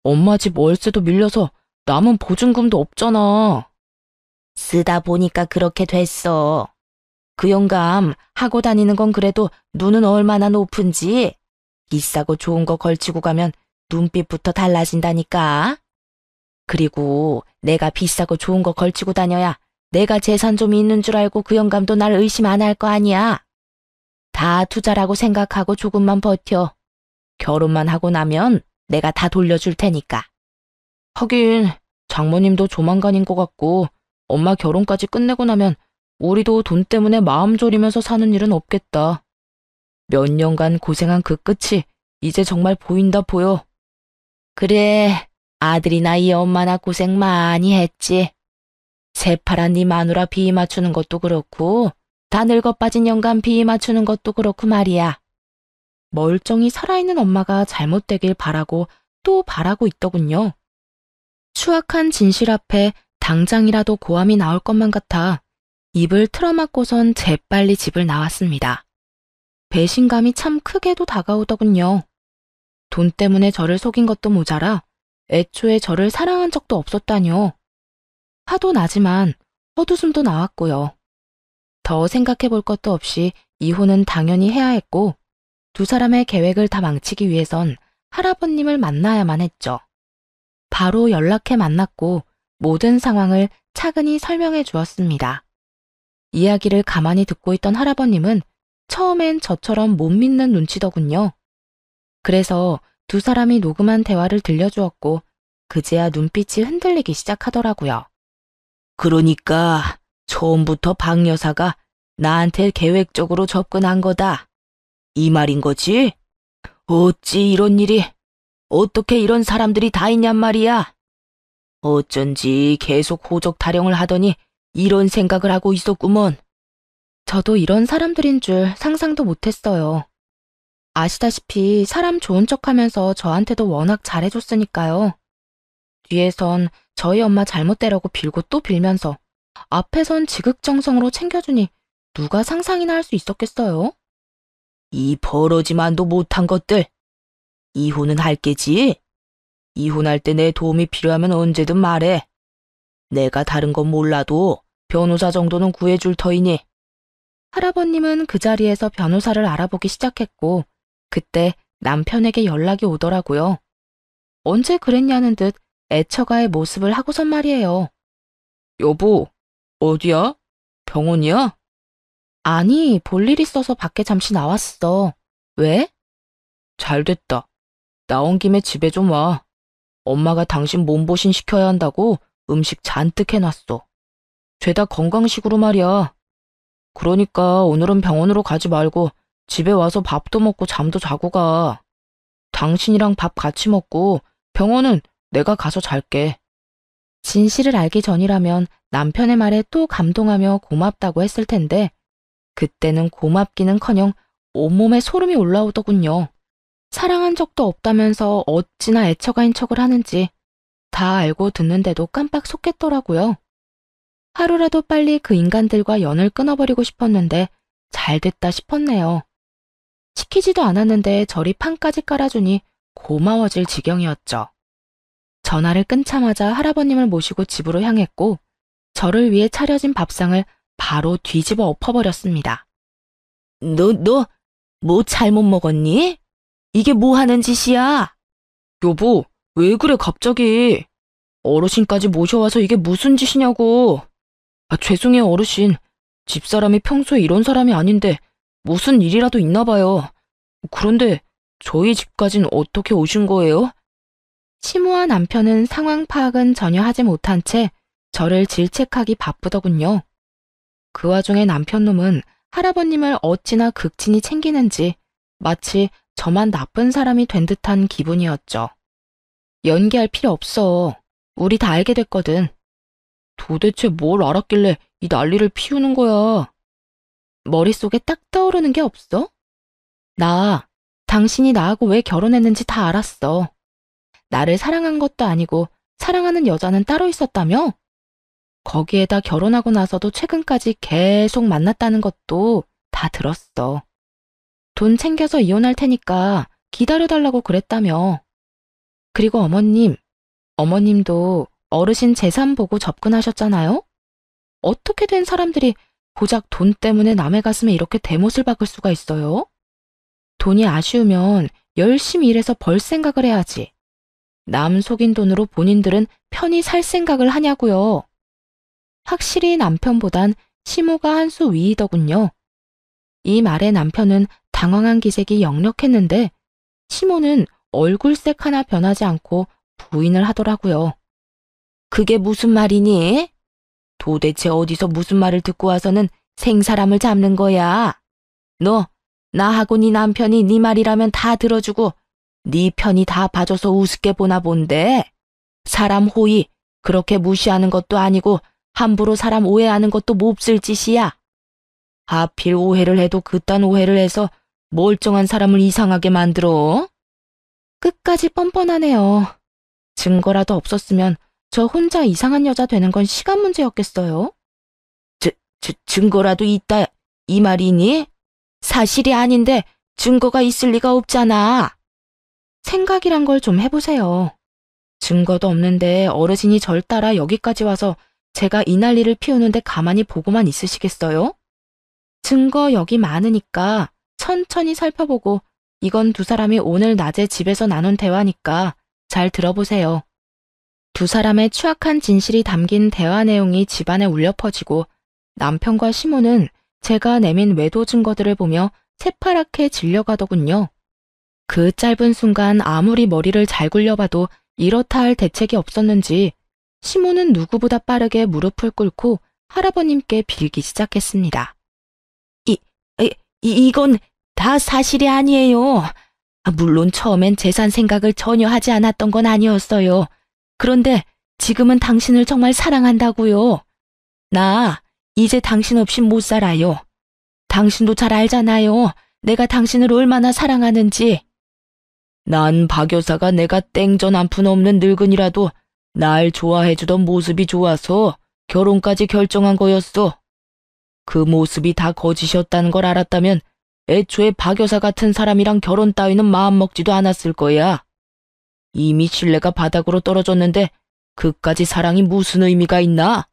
엄마 집 월세도 밀려서 남은 보증금도 없잖아. 쓰다 보니까 그렇게 됐어. 그 영감 하고 다니는 건 그래도 눈은 얼마나 높은지. 비싸고 좋은 거 걸치고 가면 눈빛부터 달라진다니까. 그리고 내가 비싸고 좋은 거 걸치고 다녀야 내가 재산 좀 있는 줄 알고 그 영감도 날 의심 안 할 거 아니야. 다 투자라고 생각하고 조금만 버텨. 결혼만 하고 나면 내가 다 돌려줄 테니까. 하긴 장모님도 조만간인 것 같고 엄마 결혼까지 끝내고 나면 우리도 돈 때문에 마음 졸이면서 사는 일은 없겠다. 몇 년간 고생한 그 끝이 이제 정말 보인다 보여. 그래, 아들이나 이 엄마나 고생 많이 했지. 새파란 네 마누라 비 맞추는 것도 그렇고 다 늙어 빠진 영감 비 맞추는 것도 그렇고 말이야. 멀쩡히 살아있는 엄마가 잘못되길 바라고 또 바라고 있더군요. 추악한 진실 앞에 당장이라도 고함이 나올 것만 같아 입을 틀어막고선 재빨리 집을 나왔습니다. 배신감이 참 크게도 다가오더군요. 돈 때문에 저를 속인 것도 모자라 애초에 저를 사랑한 적도 없었다뇨. 화도 나지만 헛웃음도 나왔고요. 더 생각해 볼 것도 없이 이혼은 당연히 해야 했고 두 사람의 계획을 다 망치기 위해선 할아버님을 만나야만 했죠. 바로 연락해 만났고 모든 상황을 차근히 설명해 주었습니다. 이야기를 가만히 듣고 있던 할아버님은 처음엔 저처럼 못 믿는 눈치더군요. 그래서 두 사람이 녹음한 대화를 들려주었고 그제야 눈빛이 흔들리기 시작하더라고요. 그러니까 처음부터 박 여사가 나한테 계획적으로 접근한 거다. 이 말인 거지? 어찌 이런 일이, 어떻게 이런 사람들이 다 있냔 말이야. 어쩐지 계속 호적 타령을 하더니 이런 생각을 하고 있었구먼. 저도 이런 사람들인 줄 상상도 못했어요. 아시다시피 사람 좋은 척하면서 저한테도 워낙 잘해줬으니까요. 뒤에선 저희 엄마 잘못되라고 빌고 또 빌면서 앞에선 지극정성으로 챙겨주니 누가 상상이나 할 수 있었겠어요? 이 버러지만도 못한 것들. 이혼은 할 게지? 이혼할 때 내 도움이 필요하면 언제든 말해. 내가 다른 건 몰라도 변호사 정도는 구해줄 터이니. 할아버님은 그 자리에서 변호사를 알아보기 시작했고 그때 남편에게 연락이 오더라고요. 언제 그랬냐는 듯 애처가의 모습을 하고선 말이에요. 여보, 어디야? 병원이야? 아니, 볼일 있어서 밖에 잠시 나왔어. 왜? 잘됐다. 나온 김에 집에 좀 와. 엄마가 당신 몸보신 시켜야 한다고 음식 잔뜩 해놨어. 죄다 건강식으로 말이야. 그러니까 오늘은 병원으로 가지 말고 집에 와서 밥도 먹고 잠도 자고 가. 당신이랑 밥 같이 먹고 병원은 내가 가서 잘게. 진실을 알기 전이라면 남편의 말에 또 감동하며 고맙다고 했을 텐데 그때는 고맙기는커녕 온몸에 소름이 올라오더군요. 사랑한 적도 없다면서 어찌나 애처가인 척을 하는지 다 알고 듣는데도 깜빡 속겠더라고요. 하루라도 빨리 그 인간들과 연을 끊어버리고 싶었는데 잘됐다 싶었네요. 시키지도 않았는데 저리 판까지 깔아주니 고마워질 지경이었죠. 전화를 끊자마자 할아버님을 모시고 집으로 향했고 저를 위해 차려진 밥상을 바로 뒤집어 엎어버렸습니다. 너 뭐 잘못 먹었니? 이게 뭐 하는 짓이야? 여보, 왜 그래 갑자기? 어르신까지 모셔와서 이게 무슨 짓이냐고. 죄송해요 어르신. 집사람이 평소에 이런 사람이 아닌데 무슨 일이라도 있나 봐요. 그런데 저희 집까진 어떻게 오신 거예요? 시모와 남편은 상황 파악은 전혀 하지 못한 채 저를 질책하기 바쁘더군요. 그 와중에 남편놈은 할아버님을 어찌나 극진히 챙기는지 마치 저만 나쁜 사람이 된 듯한 기분이었죠. 연기할 필요 없어. 우리 다 알게 됐거든. 도대체 뭘 알았길래 이 난리를 피우는 거야? 머릿속에 딱 떠오르는 게 없어? 당신이 나하고 왜 결혼했는지 다 알았어. 나를 사랑한 것도 아니고 사랑하는 여자는 따로 있었다며? 거기에다 결혼하고 나서도 최근까지 계속 만났다는 것도 다 들었어. 돈 챙겨서 이혼할 테니까 기다려달라고 그랬다며. 그리고 어머님도 어르신 재산 보고 접근하셨잖아요? 어떻게 된 사람들이 고작 돈 때문에 남의 가슴에 이렇게 대못을 박을 수가 있어요? 돈이 아쉬우면 열심히 일해서 벌 생각을 해야지. 남 속인 돈으로 본인들은 편히 살 생각을 하냐고요. 확실히 남편보단 시모가 한 수 위이더군요. 이 말에 남편은 당황한 기색이 역력했는데 시모는 얼굴색 하나 변하지 않고 부인을 하더라고요. 그게 무슨 말이니? 도대체 어디서 무슨 말을 듣고 와서는 생사람을 잡는 거야? 너, 나하고 네 남편이 네 말이라면 다 들어주고 네 편이 다 봐줘서 우습게 보나 본데 사람 호의 그렇게 무시하는 것도 아니고 함부로 사람 오해하는 것도 몹쓸 짓이야. 하필 오해를 해도 그딴 오해를 해서 멀쩡한 사람을 이상하게 만들어. 끝까지 뻔뻔하네요. 증거라도 없었으면 저 혼자 이상한 여자 되는 건 시간 문제였겠어요? 증거라도 있다 이 말이니? 사실이 아닌데 증거가 있을 리가 없잖아. 생각이란 걸 좀 해보세요. 증거도 없는데 어르신이 절 따라 여기까지 와서 제가 이 난리를 피우는데 가만히 보고만 있으시겠어요? 증거 여기 많으니까 천천히 살펴보고 이건 두 사람이 오늘 낮에 집에서 나눈 대화니까 잘 들어보세요. 두 사람의 추악한 진실이 담긴 대화 내용이 집안에 울려 퍼지고 남편과 시모는 제가 내민 외도 증거들을 보며 새파랗게 질려가더군요. 그 짧은 순간 아무리 머리를 잘 굴려봐도 이렇다 할 대책이 없었는지 시모는 누구보다 빠르게 무릎을 꿇고 할아버님께 빌기 시작했습니다. 이건 다 사실이 아니에요. 물론 처음엔 재산 생각을 전혀 하지 않았던 건 아니었어요. 그런데 지금은 당신을 정말 사랑한다고요. 나 이제 당신 없이 못 살아요. 당신도 잘 알잖아요. 내가 당신을 얼마나 사랑하는지. 난 박 여사가 내가 땡전 한 푼 없는 늙은이라도 날 좋아해주던 모습이 좋아서 결혼까지 결정한 거였어. 그 모습이 다 거짓이었다는 걸 알았다면 애초에 박 여사 같은 사람이랑 결혼 따위는 마음먹지도 않았을 거야. 이미 신뢰가 바닥으로 떨어졌는데 그까지 사랑이 무슨 의미가 있나?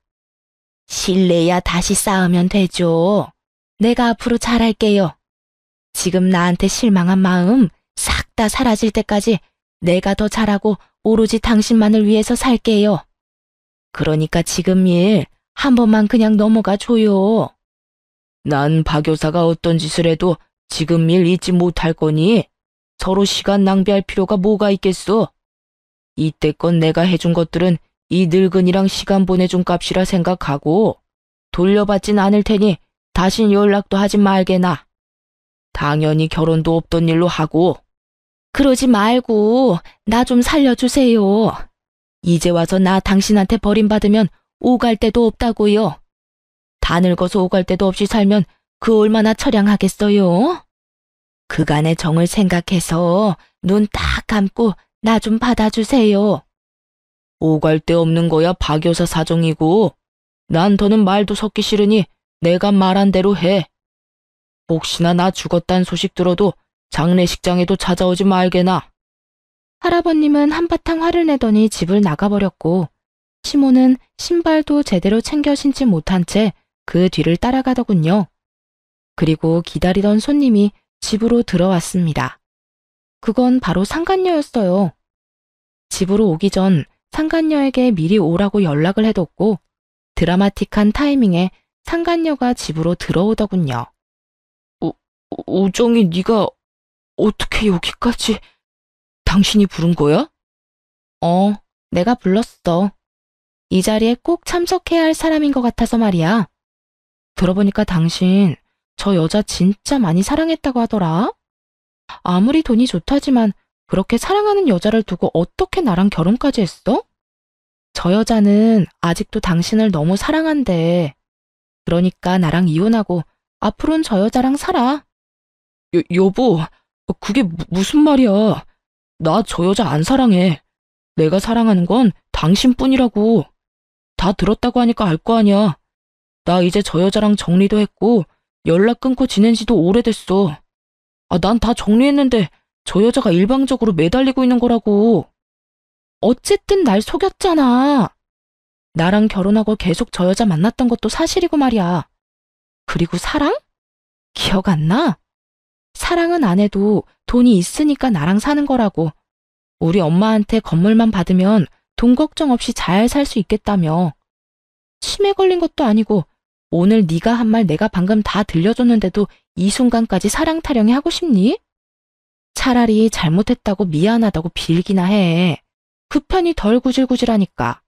신뢰야 다시 쌓으면 되죠. 내가 앞으로 잘할게요. 지금 나한테 실망한 마음 싹 다 사라질 때까지 내가 더 잘하고 오로지 당신만을 위해서 살게요. 그러니까 지금 일 한 번만 그냥 넘어가 줘요. 난 박 여사가 어떤 짓을 해도 지금 일 잊지 못할 거니 서로 시간 낭비할 필요가 뭐가 있겠어. 이때껏 내가 해준 것들은 이 늙은이랑 시간 보내준 값이라 생각하고 돌려받진 않을 테니 다신 연락도 하지 말게나. 당연히 결혼도 없던 일로 하고. 그러지 말고 나 좀 살려주세요. 이제 와서 나 당신한테 버림받으면 오갈 데도 없다고요. 다 늙어서 오갈 데도 없이 살면 그 얼마나 처량하겠어요? 그간의 정을 생각해서 눈 딱 감고 나 좀 받아주세요. 오갈 데 없는 거야 박 여사 사정이고 난 더는 말도 섞기 싫으니 내가 말한 대로 해. 혹시나 나 죽었단 소식 들어도 장례식장에도 찾아오지 말게나. 할아버님은 한바탕 화를 내더니 집을 나가버렸고 시모는 신발도 제대로 챙겨 신지 못한 채 그 뒤를 따라가더군요. 그리고 기다리던 손님이 집으로 들어왔습니다. 그건 바로 상간녀였어요. 집으로 오기 전 상간녀에게 미리 오라고 연락을 해뒀고 드라마틱한 타이밍에 상간녀가 집으로 들어오더군요. 우정이 네가 어떻게 여기까지... 당신이 부른 거야? 내가 불렀어. 이 자리에 꼭 참석해야 할 사람인 것 같아서 말이야. 들어보니까 당신 저 여자 진짜 많이 사랑했다고 하더라. 아무리 돈이 좋다지만 그렇게 사랑하는 여자를 두고 어떻게 나랑 결혼까지 했어? 저 여자는 아직도 당신을 너무 사랑한대. 그러니까 나랑 이혼하고 앞으로는 저 여자랑 살아. 여보, 그게 무슨 말이야. 나 저 여자 안 사랑해. 내가 사랑하는 건 당신뿐이라고. 다 들었다고 하니까 알 거 아니야. 나 이제 저 여자랑 정리도 했고 연락 끊고 지낸 지도 오래됐어. 난 다 정리했는데 저 여자가 일방적으로 매달리고 있는 거라고. 어쨌든 날 속였잖아. 나랑 결혼하고 계속 저 여자 만났던 것도 사실이고 말이야. 그리고 사랑? 기억 안 나? 사랑은 안 해도 돈이 있으니까 나랑 사는 거라고. 우리 엄마한테 건물만 받으면 돈 걱정 없이 잘 살 수 있겠다며. 치매 걸린 것도 아니고 오늘 네가 한 말 내가 방금 다 들려줬는데도 이 순간까지 사랑 타령이 하고 싶니? 차라리 잘못했다고 미안하다고 빌기나 해. 그 편이 덜 구질구질하니까.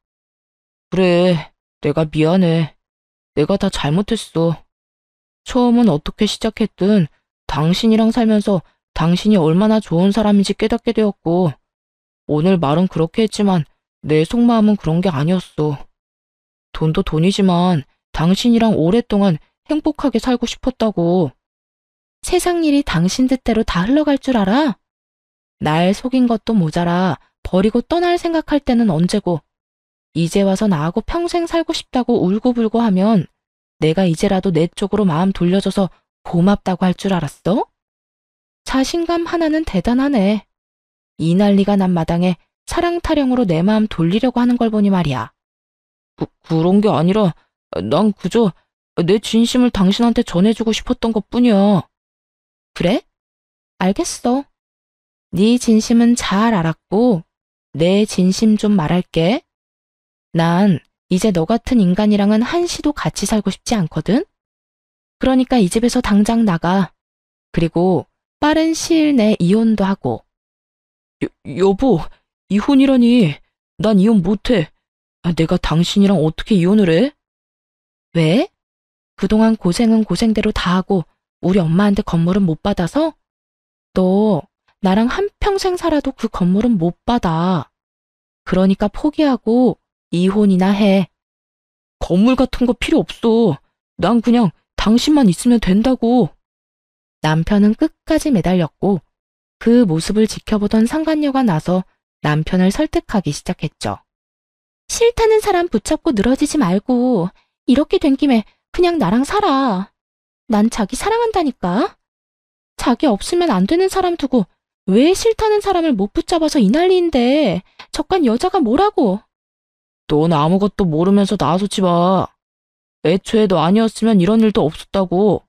그래, 내가 미안해. 내가 다 잘못했어. 처음은 어떻게 시작했든 당신이랑 살면서 당신이 얼마나 좋은 사람인지 깨닫게 되었고 오늘 말은 그렇게 했지만 내 속마음은 그런 게 아니었어. 돈도 돈이지만 당신이랑 오랫동안 행복하게 살고 싶었다고. 세상 일이 당신 뜻대로 다 흘러갈 줄 알아? 날 속인 것도 모자라 버리고 떠날 생각할 때는 언제고 이제 와서 나하고 평생 살고 싶다고 울고불고 하면 내가 이제라도 내 쪽으로 마음 돌려줘서 고맙다고 할 줄 알았어? 자신감 하나는 대단하네. 이 난리가 난 마당에 사랑 타령으로 내 마음 돌리려고 하는 걸 보니 말이야. 그런 게 아니라 난 그저 내 진심을 당신한테 전해주고 싶었던 것뿐이야. 그래? 알겠어. 네 진심은 잘 알았고 내 진심 좀 말할게. 난 이제 너 같은 인간이랑은 한시도 같이 살고 싶지 않거든? 그러니까 이 집에서 당장 나가. 그리고 빠른 시일 내에 이혼도 하고. 여보, 이혼이라니. 난 이혼 못해. 내가 당신이랑 어떻게 이혼을 해? 왜? 그동안 고생은 고생대로 다 하고 우리 엄마한테 건물은 못 받아서? 너 나랑 한평생 살아도 그 건물은 못 받아. 그러니까 포기하고 이혼이나 해. 건물 같은 거 필요 없어. 난 그냥 당신만 있으면 된다고. 남편은 끝까지 매달렸고 그 모습을 지켜보던 상간녀가 나서 남편을 설득하기 시작했죠. 싫다는 사람 붙잡고 늘어지지 말고 이렇게 된 김에 그냥 나랑 살아. 난 자기 사랑한다니까. 자기 없으면 안 되는 사람 두고 왜 싫다는 사람을 못 붙잡아서 이 난리인데 저간 여자가 뭐라고. 넌 아무것도 모르면서 나서지 마. 애초에 너 아니었으면 이런 일도 없었다고.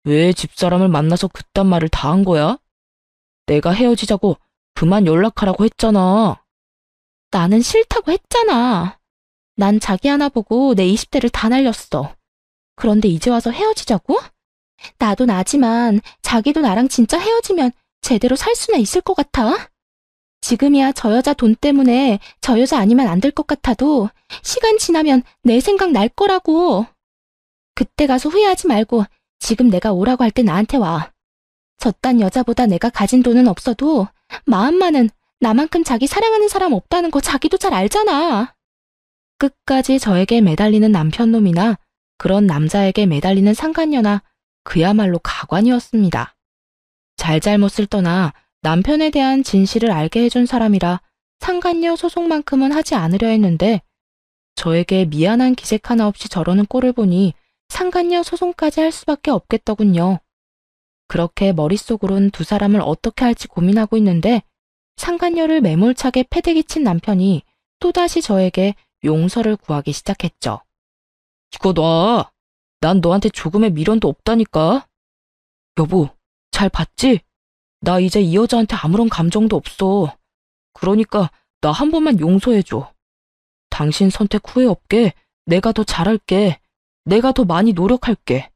왜 집사람을 만나서 그딴 말을 다 한 거야? 내가 헤어지자고 그만 연락하라고 했잖아. 나는 싫다고 했잖아. 난 자기 하나 보고 내 20대를 다 날렸어. 그런데 이제 와서 헤어지자고? 나도 나지만 자기도 나랑 진짜 헤어지면 제대로 살 수나 있을 것 같아? 지금이야 저 여자 돈 때문에 저 여자 아니면 안 될 것 같아도 시간 지나면 내 생각 날 거라고. 그때 가서 후회하지 말고 지금 내가 오라고 할 때 나한테 와. 저딴 여자보다 내가 가진 돈은 없어도 마음만은 나만큼 자기 사랑하는 사람 없다는 거 자기도 잘 알잖아. 끝까지 저에게 매달리는 남편놈이나 그런 남자에게 매달리는 상간녀나 그야말로 가관이었습니다. 잘잘못을 떠나 남편에 대한 진실을 알게 해준 사람이라 상간녀 소송만큼은 하지 않으려 했는데 저에게 미안한 기색 하나 없이 저러는 꼴을 보니 상간녀 소송까지 할 수밖에 없겠더군요. 그렇게 머릿속으론 두 사람을 어떻게 할지 고민하고 있는데 상간녀를 매몰차게 패대기 친 남편이 또다시 저에게 용서를 구하기 시작했죠. 이거 놔. 난 너한테 조금의 미련도 없다니까. 여보, 잘 봤지? 나 이제 이 여자한테 아무런 감정도 없어. 그러니까 나 한 번만 용서해줘. 당신 선택 후회 없게 내가 더 잘할게. 내가 더 많이 노력할게.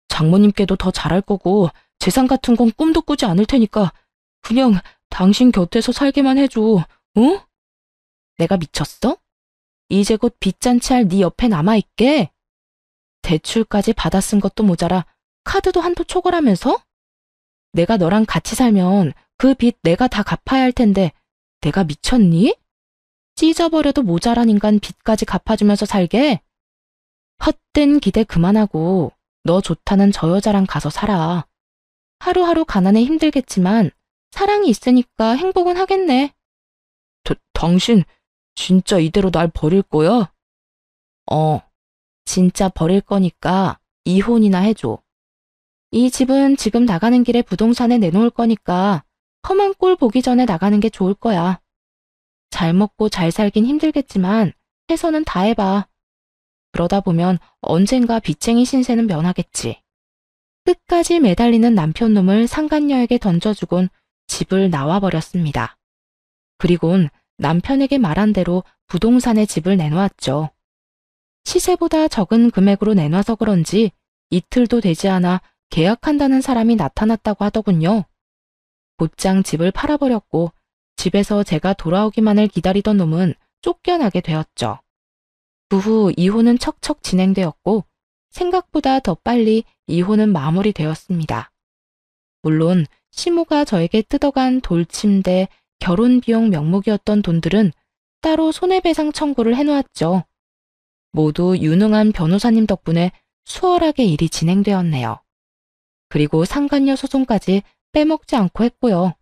장모님께도 더 잘할 거고 재산 같은 건 꿈도 꾸지 않을 테니까 그냥 당신 곁에서 살게만 해줘. 응? 내가 미쳤어? 이제 곧 빚잔치 할 네 옆에 남아있게? 대출까지 받아 쓴 것도 모자라 카드도 한도 초과라면서? 내가 너랑 같이 살면 그 빚 내가 다 갚아야 할 텐데 내가 미쳤니? 찢어버려도 모자란 인간 빚까지 갚아주면서 살게? 헛된 기대 그만하고 너 좋다는 저 여자랑 가서 살아. 하루하루 가난해 힘들겠지만 사랑이 있으니까 행복은 하겠네. 당신 진짜 이대로 날 버릴 거야? 진짜 버릴 거니까 이혼이나 해줘. 이 집은 지금 나가는 길에 부동산에 내놓을 거니까 험한 꼴 보기 전에 나가는 게 좋을 거야. 잘 먹고 잘 살긴 힘들겠지만 최선은 다해봐. 그러다 보면 언젠가 빚쟁이 신세는 면하겠지. 끝까지 매달리는 남편놈을 상간녀에게 던져주곤 집을 나와버렸습니다. 그리곤 남편에게 말한 대로 부동산에 집을 내놓았죠. 시세보다 적은 금액으로 내놔서 그런지 이틀도 되지 않아 계약한다는 사람이 나타났다고 하더군요. 곧장 집을 팔아버렸고 집에서 제가 돌아오기만을 기다리던 놈은 쫓겨나게 되었죠. 그 후 이혼은 척척 진행되었고 생각보다 더 빨리 이혼은 마무리되었습니다. 물론 시모가 저에게 뜯어간 돌침대, 결혼비용 명목이었던 돈들은 따로 손해배상 청구를 해놓았죠. 모두 유능한 변호사님 덕분에 수월하게 일이 진행되었네요. 그리고 상간녀 소송까지 빼먹지 않고 했고요.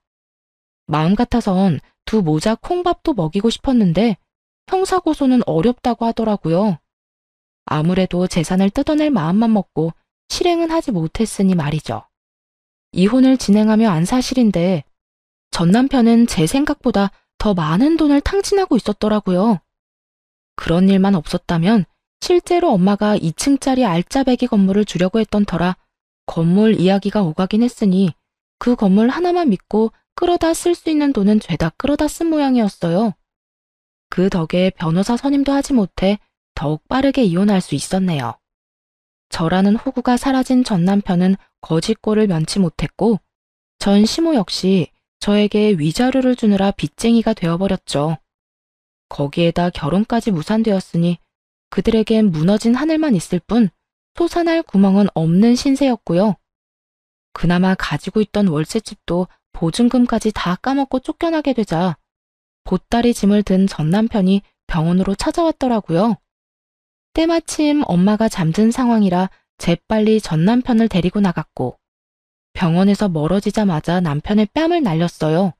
마음 같아선 두 모자 콩밥도 먹이고 싶었는데 형사고소는 어렵다고 하더라고요. 아무래도 재산을 뜯어낼 마음만 먹고 실행은 하지 못했으니 말이죠. 이혼을 진행하며 안 사실인데 전 남편은 제 생각보다 더 많은 돈을 탕진하고 있었더라고요. 그런 일만 없었다면 실제로 엄마가 2층짜리 알짜배기 건물을 주려고 했던 터라 건물 이야기가 오가긴 했으니 그 건물 하나만 믿고 끌어다 쓸 수 있는 돈은 죄다 끌어다 쓴 모양이었어요. 그 덕에 변호사 선임도 하지 못해 더욱 빠르게 이혼할 수 있었네요. 저라는 호구가 사라진 전 남편은 거짓골을 면치 못했고 전 시모 역시 저에게 위자료를 주느라 빚쟁이가 되어버렸죠. 거기에다 결혼까지 무산되었으니 그들에겐 무너진 하늘만 있을 뿐 솟아날 구멍은 없는 신세였고요. 그나마 가지고 있던 월세집도 보증금까지 다 까먹고 쫓겨나게 되자 보따리 짐을 든 전 남편이 병원으로 찾아왔더라고요. 때마침 엄마가 잠든 상황이라 재빨리 전 남편을 데리고 나갔고 병원에서 멀어지자마자 남편의 뺨을 날렸어요.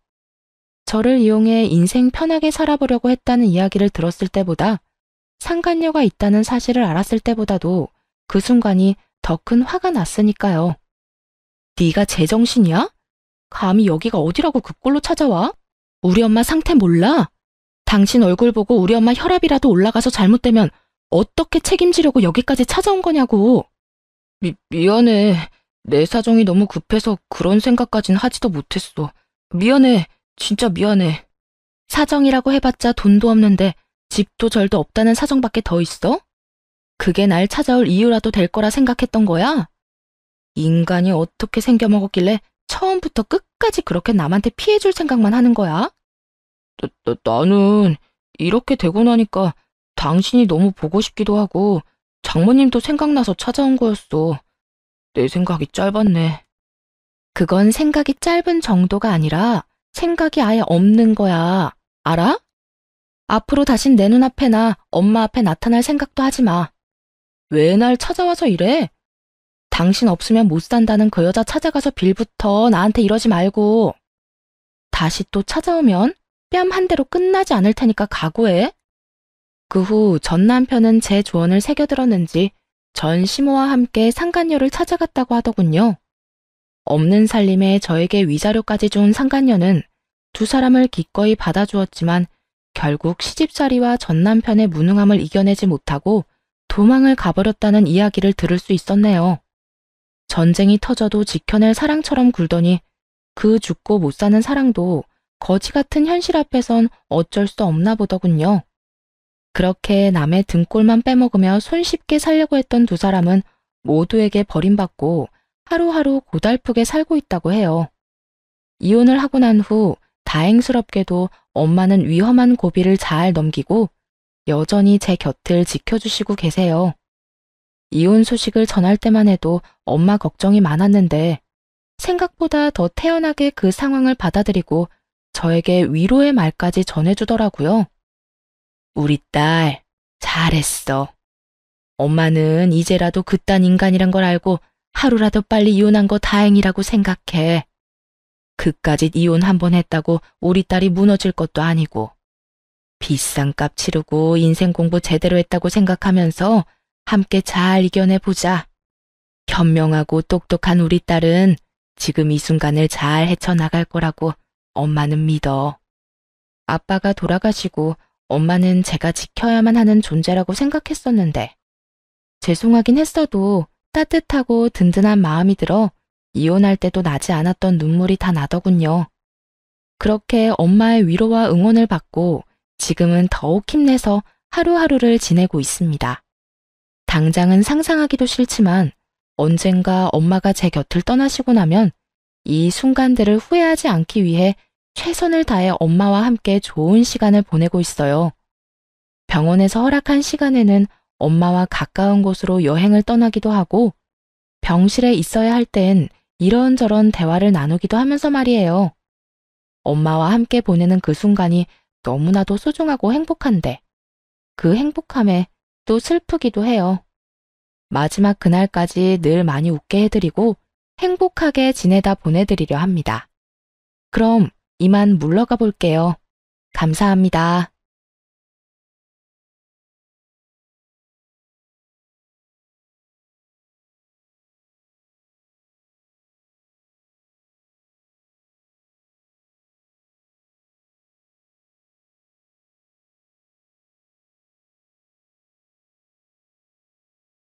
저를 이용해 인생 편하게 살아보려고 했다는 이야기를 들었을 때보다 상간녀가 있다는 사실을 알았을 때보다도 그 순간이 더 큰 화가 났으니까요. 네가 제정신이야? 감히 여기가 어디라고 그 꼴로 찾아와? 우리 엄마 상태 몰라? 당신 얼굴 보고 우리 엄마 혈압이라도 올라가서 잘못되면 어떻게 책임지려고 여기까지 찾아온 거냐고. 미안해. 내 사정이 너무 급해서 그런 생각까진 하지도 못했어. 미안해. 진짜 미안해. 사정이라고 해봤자 돈도 없는데 집도 절도 없다는 사정밖에 더 있어? 그게 날 찾아올 이유라도 될 거라 생각했던 거야? 인간이 어떻게 생겨먹었길래 처음부터 끝까지 그렇게 남한테 피해줄 생각만 하는 거야? 나는 이렇게 되고 나니까 당신이 너무 보고 싶기도 하고 장모님도 생각나서 찾아온 거였어. 내 생각이 짧았네. 그건 생각이 짧은 정도가 아니라 생각이 아예 없는 거야. 알아? 앞으로 다신 내 눈앞에나 엄마 앞에 나타날 생각도 하지 마. 왜 날 찾아와서 이래? 당신 없으면 못 산다는 그 여자 찾아가서 빌부터 나한테 이러지 말고. 다시 또 찾아오면 뺨 한 대로 끝나지 않을 테니까 각오해. 그 후 전 남편은 제 조언을 새겨들었는지 전 시모와 함께 상간녀를 찾아갔다고 하더군요. 없는 살림에 저에게 위자료까지 준 상간녀는 두 사람을 기꺼이 받아주었지만 결국 시집살이와 전 남편의 무능함을 이겨내지 못하고 도망을 가버렸다는 이야기를 들을 수 있었네요. 전쟁이 터져도 지켜낼 사랑처럼 굴더니 그 죽고 못 사는 사랑도 거지 같은 현실 앞에선 어쩔 수 없나 보더군요. 그렇게 남의 등골만 빼먹으며 손쉽게 살려고 했던 두 사람은 모두에게 버림받고 하루하루 고달프게 살고 있다고 해요. 이혼을 하고 난 후 다행스럽게도 엄마는 위험한 고비를 잘 넘기고 여전히 제 곁을 지켜주시고 계세요. 이혼 소식을 전할 때만 해도 엄마 걱정이 많았는데 생각보다 더 태연하게 그 상황을 받아들이고 저에게 위로의 말까지 전해주더라고요. 우리 딸, 잘했어. 엄마는 이제라도 그딴 인간이란 걸 알고 하루라도 빨리 이혼한 거 다행이라고 생각해. 그까짓 이혼 한 번 했다고 우리 딸이 무너질 것도 아니고. 비싼 값 치르고 인생 공부 제대로 했다고 생각하면서 함께 잘 이겨내보자. 현명하고 똑똑한 우리 딸은 지금 이 순간을 잘 헤쳐나갈 거라고 엄마는 믿어. 아빠가 돌아가시고 엄마는 제가 지켜야만 하는 존재라고 생각했었는데 죄송하긴 했어도 따뜻하고 든든한 마음이 들어 이혼할 때도 나지 않았던 눈물이 다 나더군요. 그렇게 엄마의 위로와 응원을 받고 지금은 더욱 힘내서 하루하루를 지내고 있습니다. 당장은 상상하기도 싫지만 언젠가 엄마가 제 곁을 떠나시고 나면 이 순간들을 후회하지 않기 위해 최선을 다해 엄마와 함께 좋은 시간을 보내고 있어요. 병원에서 허락한 시간에는 엄마와 가까운 곳으로 여행을 떠나기도 하고 병실에 있어야 할 땐 이런저런 대화를 나누기도 하면서 말이에요. 엄마와 함께 보내는 그 순간이 너무나도 소중하고 행복한데 그 행복함에 또 슬프기도 해요. 마지막 그날까지 늘 많이 웃게 해드리고 행복하게 지내다 보내드리려 합니다. 그럼 이만 물러가 볼게요. 감사합니다.